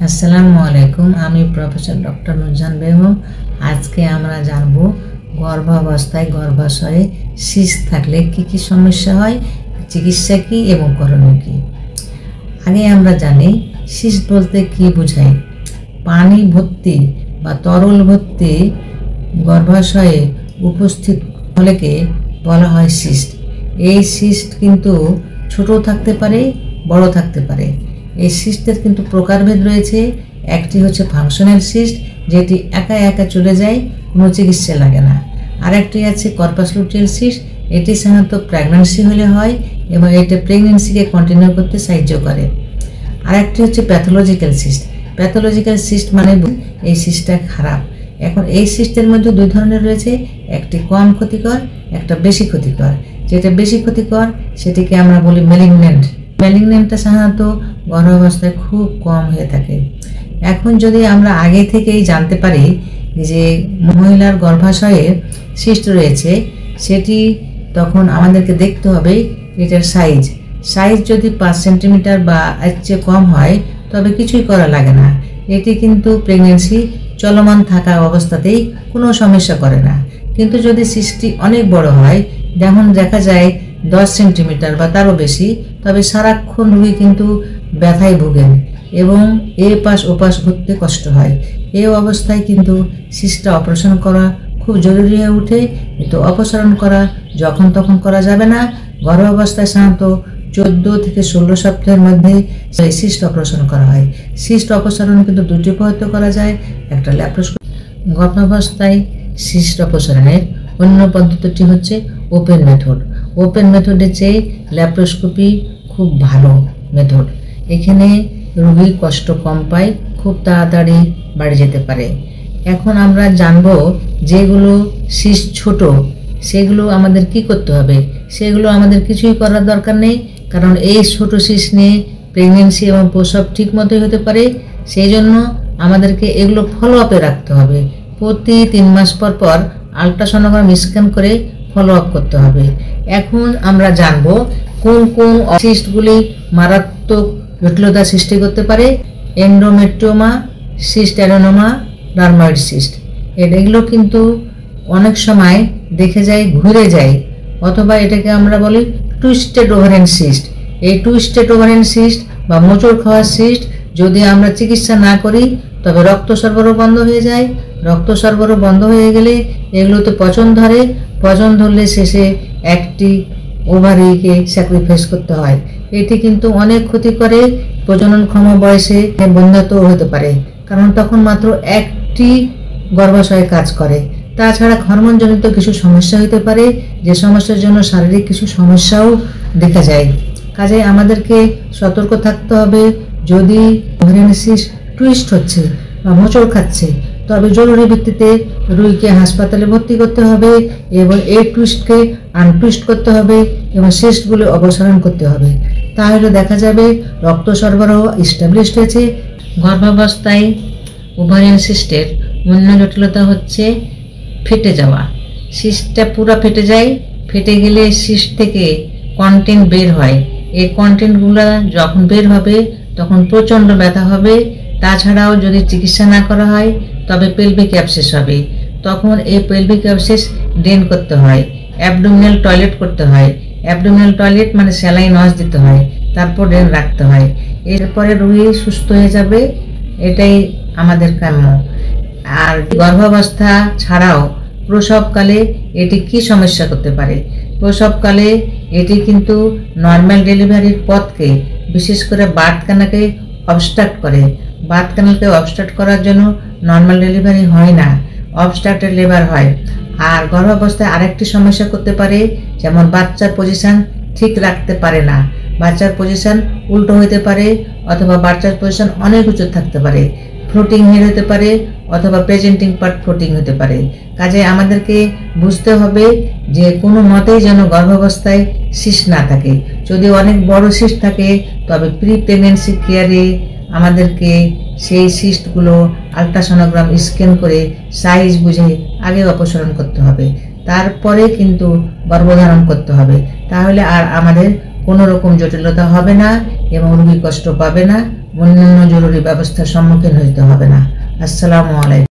আসসালামু আলাইকুম। আমি প্রফেসর ডক্টর নুরজাহান বেগম। আজকে আমরা জানব গর্ভাবস্থায় গর্ভাশয়ে সিস্ট থাকলে কি কি সমস্যা হয়, চিকিৎসা কী এবং করণীয় কী। আগে আমরা জানি সিস্ট বলতে কি বোঝায়। পানি ভর্তি বা তরল ভর্তি গর্ভাশয়ে উপস্থিত হলেকে বলা হয় সিস্ট। এই সিস্ট কিন্তু ছোট থাকতে পারে, বড় থাকতে পারে। এই সিস্টের কিন্তু প্রকারভেদ রয়েছে। একটি হচ্ছে ফাংশনাল সিস্ট, যেটি একা একা চলে যায়, কোনো চিকিৎসা লাগে না। আর একটি আছে কর্পাস লুটিয়াল সিস্ট। এটি সাধারণত প্রেগন্যান্সি হলে হয় এবং এটা প্রেগন্যান্সিকে কন্টিনিউ করতে সাহায্য করে। আর একটি হচ্ছে প্যাথোলজিক্যাল সিস্ট। প্যাথোলজিক্যাল সিস্ট মানে এই সিস্টটা খারাপ। এখন এই সিস্টের মধ্যে দুই ধরনের রয়েছে, একটি কম ক্ষতিকর, একটা বেশি ক্ষতিকর। যেটা বেশি ক্ষতিকর সেটিকে আমরা বলি ম্যালিগন্যান্ট। ম্যালিগন্যান্টটা সাধারণত গর্ভাবস্থায় খুব কম হয়ে থাকে। এখন যদি আমরা আগে থেকেই জানতে পারি যে মহিলার গর্ভাশয়ে সিস্ট রয়েছে, সেটি তখন আমাদেরকে দেখতে হবে এটার সাইজ যদি 5 সেন্টিমিটার বা এর চেয়ে কম হয় তবে কিছুই করা লাগে না। এটি কিন্তু প্রেগন্যান্সি চলমান থাকা অবস্থাতেই কোনো সমস্যা করে না। কিন্তু যদি সিস্টটি অনেক বড় হয়, যেমন দেখা যায় 10 সেন্টিমিটার বা তারও বেশি, তবে সারাক্ষণ রোগী কিন্তু ব্যথায় ভোগেন এবং এপাশ ওপাশ ঘুরতে কষ্ট হয়। এই অবস্থায় কিন্তু সিস্টটা অপারেশন করা খুব জরুরি হয়ে ওঠে। কিন্তু অপসারণ করা যখন তখন করা যাবে না। গর্ভাবস্থায় সাধারণত 14 থেকে 16 সপ্তাহের মধ্যে সিস্ট অপারেশন করা হয়। সিস্ট অপসারণ কিন্তু দুটি পদ্ধতিতে করা যায়, একটা ল্যাপ্রোস্কোপি। গর্ভাবস্থায় সিস্ট অপসারণের অন্য পদ্ধতিটি হচ্ছে ওপেন মেথড। ওপেন মেথডের চেয়ে ল্যাপ্রোস্কোপি খুব ভালো মেথড। এখানে রোগী কষ্ট কম পায়, খুব তাড়াতাড়ি বাড়ি যেতে পারে। এখন আমরা জানব যেগুলো সিস্ট ছোট সেগুলো আমাদের কি করতে হবে। সেগুলো আমাদের কিছুই করার দরকার নেই, কারণ এই ছোট সিস্ট নিয়ে প্রেগনেন্সি এবং প্রসব ঠিক মতোই হতে পারে। সেই জন্য আমাদেরকে এগুলো ফলো আপে রাখতে হবে। প্রতি 3 মাস পর পর আল্ট্রাসোনোগ্রাম স্ক্যান করে ফলো আপ করতে হবে। এখন আমরা জানব কোন কোন সিস্টগুলি মারাত্মক জটিলতা সৃষ্টি করতে পারে। এন্ডোমেট্রিওমা, সিস্ট অ্যাডেনোমা, ডার্ময়েড সিস্ট। এগুলো কিন্তু অনেক সময় দেখে যায় ঘুরে যায়, অথবা এটাকে আমরা বলি টুইস্টেড ওভারিয়ান সিস্ট। এই টুইস্টেড ওভারিয়ান সিস্ট বা মোচড় খাওয়া সিস্ট যদি আমরা চিকিৎসা না করি তবে রক্ত সরবরাহ বন্ধ হয়ে যায়। রক্ত সরবরাহ বন্ধ হয়ে গেলে এগুলোতে পচন ধরে। পচন ধরলে শেষে একটি ওভারিকে স্যাক্রিফাইস করতে হয়। এটি কিন্তু অনেক ক্ষতি করে। প্রজননক্ষম বয়সে বন্ধ্যাত্বও হতে পারে, কারণ তখন মাত্র একটি গর্ভাশয়ে কাজ করে। তাছাড়া হরমোনজনিত কিছু সমস্যা হতে পারে, যে সমস্যার জন্য শারীরিক কিছু সমস্যাও দেখা যায়। কাজে আমাদেরকে সতর্ক থাকতে হবে। যদি ওভারিয়ান সিস্ট টুইস্ট হচ্ছে বা মোচড় খাচ্ছে তবে জরুরি ভিত্তিতে রোগীকে হাসপাতালে ভর্তি করতে হবে এবং এই টুইস্টকে আনটুইস্ট করতে হবে এবং সিস্টগুলো অপসারণ করতে হবে। তাহলে দেখা যাবে রক্ত সরবরাহ এস্টাবলিশড হয়েছে। গর্ভাবস্থায় ওভারিয়ান সিস্টের অন্য জটিলতা হচ্ছে ফেটে যাওয়া। সিস্টটা পুরো ফেটে যায়। ফেটে গেলে সিস্ট থেকে কন্টেন্ট বের হয়। এই কন্টেন্টগুলো যখন বের হবে তখন প্রচণ্ড ব্যথা হবে। তাছাড়াও যদি চিকিৎসা না করা হয় তবে পেলভিক অ্যাবসেস হবে। তখন এই পেলভিক অ্যাবসেস ড্রেন করতে হয়, অ্যাবডোমিনাল টয়লেট করতে হয়। অ্যাবডোমিনাল টয়লেট মানে স্যালাইন ওয়াশ দিতে হয়, তারপর ড্রেন রাখতে হয়। এরপরে রোগী সুস্থ হয়ে যাবে, এটাই আমাদের কাম্য। আর গর্ভাবস্থা ছাড়াও প্রসবকালে এটি কি সমস্যা করতে পারে। প্রসবকালে এটি কিন্তু নর্মাল ডেলিভারির পথকে, বিশেষ করে বার্থ ক্যানালকে অবস্ট্রাক্ট করে। বার্থ ক্যানালকে অবস্ট্রাক্ট করার জন্য নর্মাল ডেলিভারি হয় না, অবস্ট্রাক্টেড লেবার হয়। আর গর্ভাবস্থায় আরেকটি সমস্যা করতে পারে, যেমন বাচ্চার পজিশন ঠিক রাখতে পারে না, বাচ্চার পজিশন উল্টো হতে পারে, অথবা বাচ্চার পজিশন অনেক উঁচু থাকতে পারে, ফ্লোটিং হেড হতে পারে, অথবা প্রেজেন্টিং পার্ট ফ্লোটিং হতে পারে। কাজে আমাদেরকে বুঝতে হবে যে কোনো মতেই যেন গর্ভাবস্থায় সিস্ট না থাকে। যদি অনেক বড় সিস্ট থাকে তবে প্রি প্রেগনেন্সি কেয়ারে আমাদেরকে সেই সিস্টগুলো আল্ট্রাসোনোগ্রাম স্ক্যান করে সাইজ বুঝে আগে অপসারণ করতে হবে, তারপরে কিন্তু গর্ভধারণ করতে হবে। তাহলে আর আমাদের কোনো রকম জটিলতা হবে না এবং রোগী কষ্ট পাবে না, অন্যান্য জরুরি ব্যবস্থার সম্মুখীন হতে হবে না। আসসালামু আলাইকুম।